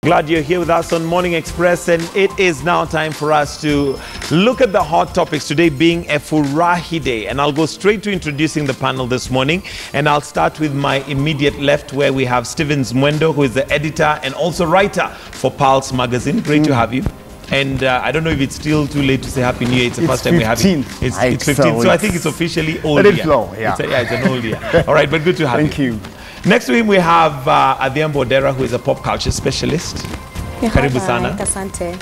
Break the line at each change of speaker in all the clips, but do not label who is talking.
Glad you're here with us on Morning Express, and it is now time for us to look at the hot topics, today being a Furahi Day. And I'll go straight to introducing the panel this morning, and I'll start with my immediate left, where we have Mwendo, who is the editor and also writer for Pulse magazine. Great to have you. And I don't know if it's still too late to say Happy New Year. It's the first time we're having it. It's 15, so I think it's officially old year. It's an old year. All right, but good to have you.
Thank you.
Next to him we have Adhyambo Odera, who is a pop culture specialist. Karibu sana.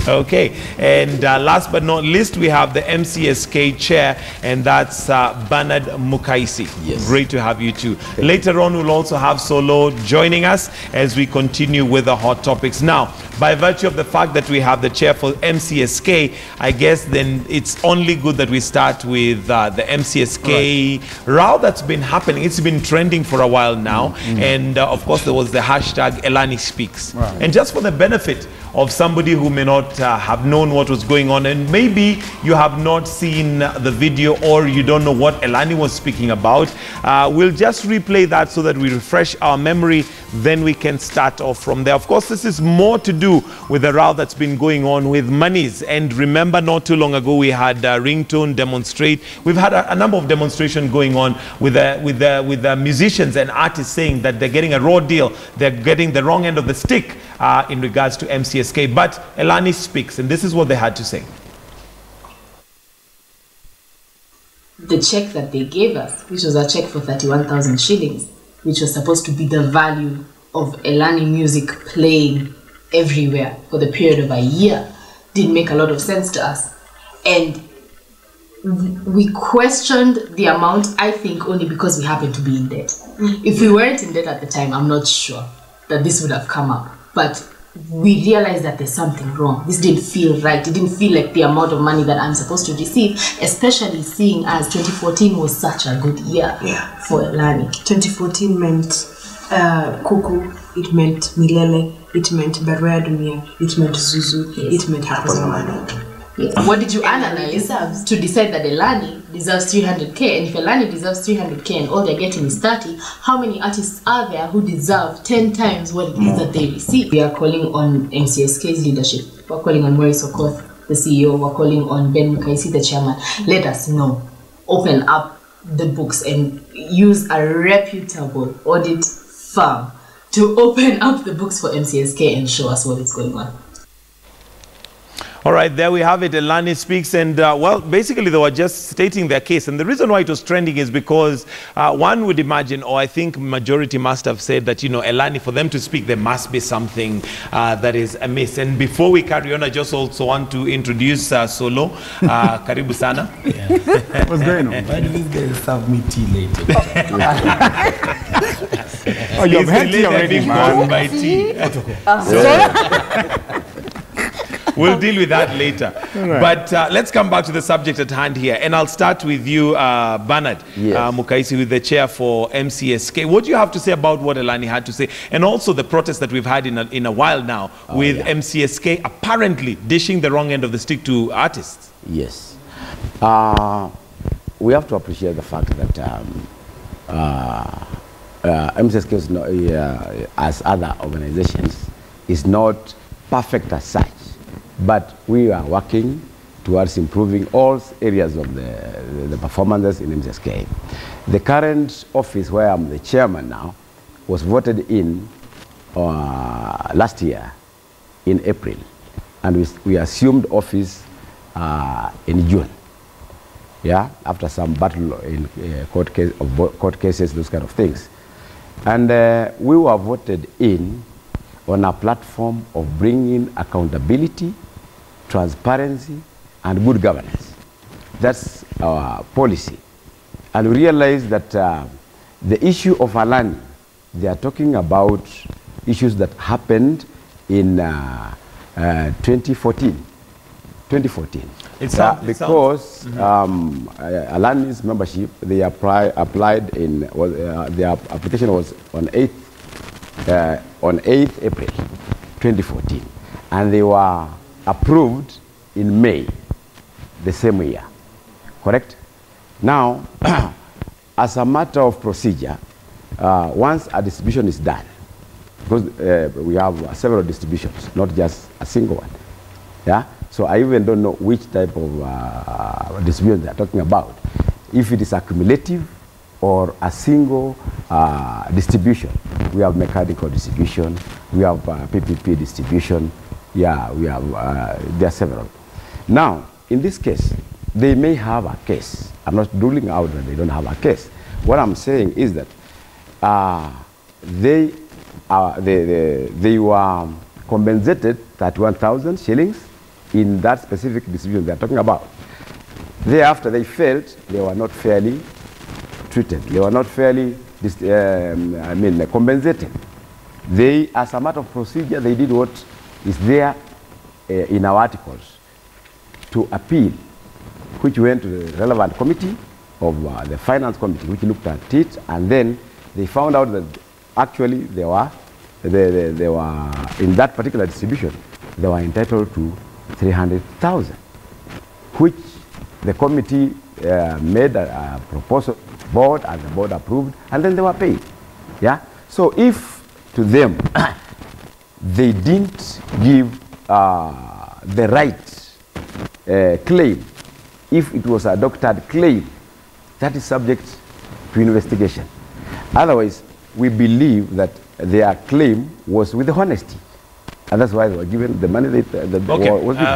Okay, and last but not least, we have the MCSK chair, and that's Bernard Mukaisi.
Yes.
Great to have you too. Later on, we'll also have Solo joining us as we continue with the hot topics. Now, by virtue of the fact that we have the chair for MCSK, I guess then it's only good that we start with the MCSK row that's been happening. It's been trending for a while now, and of course there was the hashtag Elani Speaks. And just for the benefit of somebody who may not have known what was going on, and maybe you have not seen the video or you don't know what Elani was speaking about, we'll just replay that so that we refresh our memory, then we can start off from there. Of course, this is more to do with the row that's been going on with monies. And remember, not too long ago we had ringtone demonstrate. We've had a number of demonstrations going on with the musicians and artists saying that they're getting a raw deal, they're getting the wrong end of the stick in regards to MCSK. But Elani speaks, and this is what they had to say.
The check that they gave us, which was a check for 31,000 shillings, which was supposed to be the value of Elani music playing everywhere for the period of a year, didn't make a lot of sense to us. And we questioned the amount, I think, only because we happened to be in debt. If we weren't in debt at the time, I'm not sure that this would have come up. But we realized that there's something wrong. This didn't feel right. It didn't feel like the amount of money that I'm supposed to receive, especially seeing as 2014 was such a good year for Elani.
2014 meant Kuku, it meant Milele, it meant Barua Dunia, it meant Zuzu, it meant Hapazamani.
Yes. What did you analyze to decide that Elani deserves 300k? And if Elani deserves 300k and all they're getting is 30, how many artists are there who deserve 10 times what it is that they receive? We are calling on MCSK's leadership. We're calling on Maurice Okoth, the CEO. We're calling on Ben Mukaisi, the chairman. Let us know. Open up the books and use a reputable audit firm to open up the books for MCSK and show us what is going on.
All right, there we have it. Elani speaks, and well, basically they were just stating their case. And the reason why it was trending is because one would imagine, or I think majority must have said that, you know, Elani, for them to speak, there must be something that is amiss. And before we carry on, I just also want to introduce Solo. Karibu sana.
What's going on?
Why do these guys serve me tea later?
Oh, you've had tea already, man.
By tea. We'll deal with that later. Right. But let's come back to the subject at hand here. And I'll start with you, Bernard Mukaisi, with the chair for MCSK. What do you have to say about what Elani had to say? And also the protest that we've had in a while now with MCSK apparently dishing the wrong end of the stick to artists.
Yes. We have to appreciate the fact that MCSK is not, as other organizations, is not perfect as such. But we are working towards improving all areas of the performances in MCSK. The current office, where I'm the chairman now, was voted in last year in April, and we assumed office in June. Yeah, after some battle in court cases, those kind of things, and we were voted in on a platform of bringing accountability, transparency, and good governance. That's our policy. And we realize that the issue of Elani, they are talking about issues that happened in 2014. Because Elani's membership, they applied in, their application was on 8th April 2014, and they were approved in May the same year, correct? Now, as a matter of procedure, once a distribution is done, because we have several distributions, not just a single one. Yeah. So I even don't know which type of distribution they are talking about. If it is accumulative or a single distribution. We have mechanical distribution, we have PPP distribution, yeah, we have, there are several. Now, in this case, they may have a case. I'm not ruling out that they don't have a case. What I'm saying is that they were compensated 31,000 shillings in that specific distribution they're talking about. Thereafter, they felt they were not fairly treated. They were not fairly compensated. They, as a matter of procedure, they did what is there in our articles to appeal, which went to the relevant committee of the finance committee, which looked at it, and then they found out that actually they were in that particular distribution, they were entitled to 300,000, which the committee made a proposal board, and the board approved, and then they were paid. Yeah. So if to them they didn't give the right claim, if it was a doctored claim, that is subject to investigation. Otherwise, we believe that their claim was with honesty, and that's why they were given the money that was given.